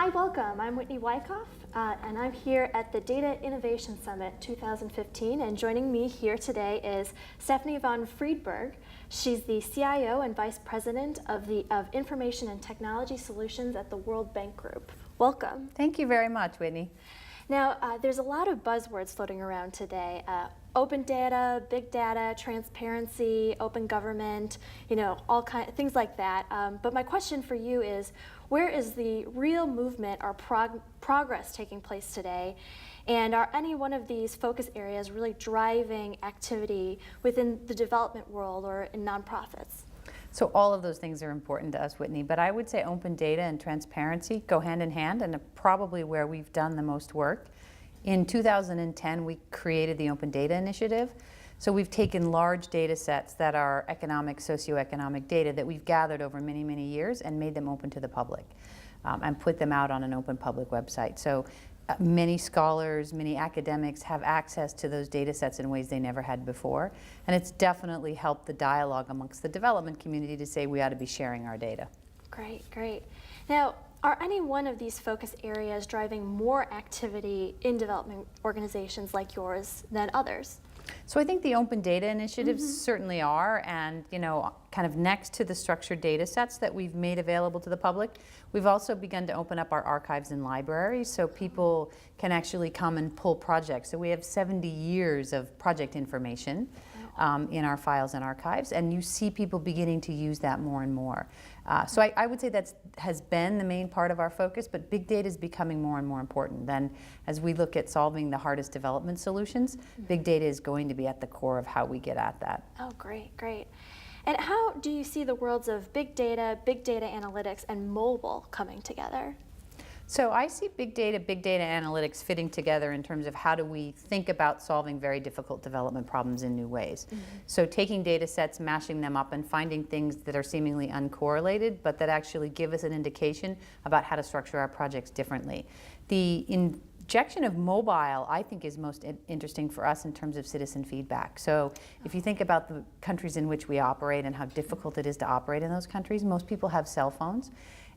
Hi, welcome. I'm Whitney Wyckoff, and I'm here at the Data Innovation Summit 2015. And joining me here today is Stephanie von Friedeberg. She's the CIO and Vice President of Information and Technology Solutions at the World Bank Group. Welcome. Thank you very much, Whitney. Now, there's a lot of buzzwords floating around today. Open data, big data, transparency, open government, all kinds of things like that. But my question for you is, where is the real movement or progress taking place today? And are any one of these focus areas really driving activity within the development world or in nonprofits? So all of those things are important to us, Whitney, but I would say open data and transparency go hand in hand and are probably where we've done the most work. In 2010, we created the Open Data Initiative. So we've taken large data sets that are economic, socioeconomic data that we've gathered over many, many years and made them open to the public and put them out on an open public website. So many scholars, many academics have access to those data sets in ways they never had before. And it's definitely helped the dialogue amongst the development community to say we ought to be sharing our data. Great, great. Now, are any one of these focus areas driving more activity in development organizations like yours than others? So I think the open data initiatives certainly are, and kind of next to the structured data sets that we've made available to the public, we've also begun to open up our archives and libraries so people can actually come and pull projects. So we have 70 years of project information in our files and archives, and you see people beginning to use that more and more. So I would say that has been the main part of our focus, but big data is becoming more and more important. Then as we look at solving the hardest development solutions, big data is going to be at the core of how we get at that. Oh, great, great. And how do you see the worlds of big data analytics, and mobile coming together? So I see big data analytics fitting together in terms of how do we think about solving very difficult development problems in new ways. So taking data sets, mashing them up, and finding things that are seemingly uncorrelated, but that actually give us an indication about how to structure our projects differently. The injection of mobile, I think, is most interesting for us in terms of citizen feedback. So if you think about the countries in which we operate and how difficult it is to operate in those countries, most people have cell phones.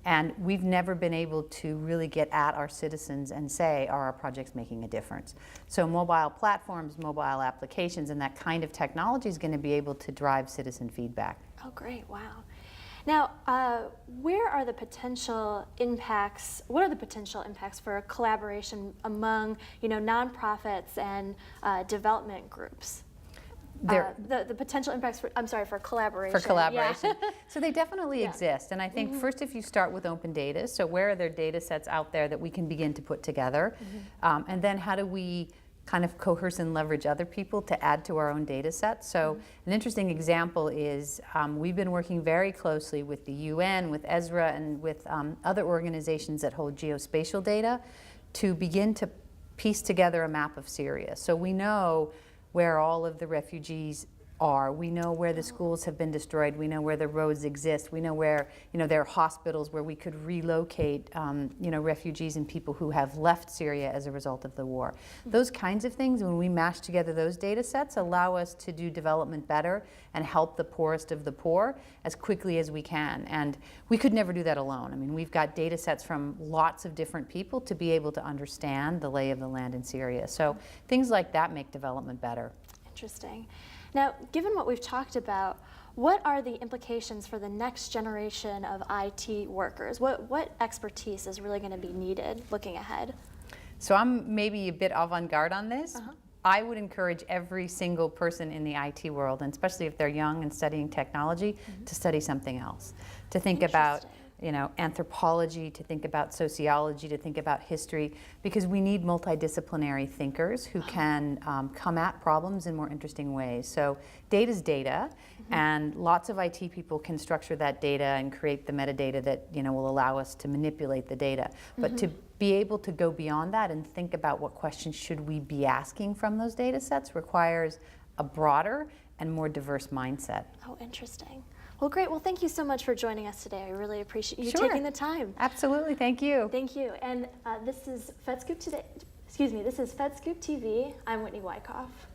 And we've never been able to really get at our citizens and say, are our projects making a difference? So mobile platforms, mobile applications, and that kind of technology is going to be able to drive citizen feedback. Oh, great, wow. Now, where are the potential impacts, what are the potential impacts for collaboration among, nonprofits and development groups? The potential impacts for collaboration. For collaboration. Yeah. So they definitely exist. And I think first, if you start with open data, so where are there data sets out there that we can begin to put together? And then how do we kind of coerce and leverage other people to add to our own data sets? So an interesting example is we've been working very closely with the UN, with Ezra, and with other organizations that hold geospatial data to begin to piece together a map of Syria. So we know where all of the refugees are. We know where the schools have been destroyed. We know where the roads exist. We know where, there are hospitals where we could relocate, refugees and people who have left Syria as a result of the war. Those kinds of things, when we mash together those data sets, allow us to do development better and help the poorest of the poor as quickly as we can. And we could never do that alone. I mean, we've got data sets from lots of different people to be able to understand the lay of the land in Syria. So things like that make development better. Interesting. Now, given what we've talked about, what are the implications for the next generation of IT workers? What expertise is really going to be needed looking ahead? So I'm maybe a bit avant-garde on this. I would encourage every single person in the IT world, and especially if they're young and studying technology, to study something else. To think about anthropology, to think about sociology, to think about history, because we need multidisciplinary thinkers who can come at problems in more interesting ways. So data's data, and lots of IT people can structure that data and create the metadata that will allow us to manipulate the data. But to be able to go beyond that and think about what questions should we be asking from those data sets requires a broader and more diverse mindset. Oh, interesting. Well, great. Well, thank you so much for joining us today. I really appreciate you Sure. taking the time. Absolutely. Thank you. Thank you. And this is FedScoop today. Excuse me. This is FedScoop TV. I'm Whitney Wyckoff.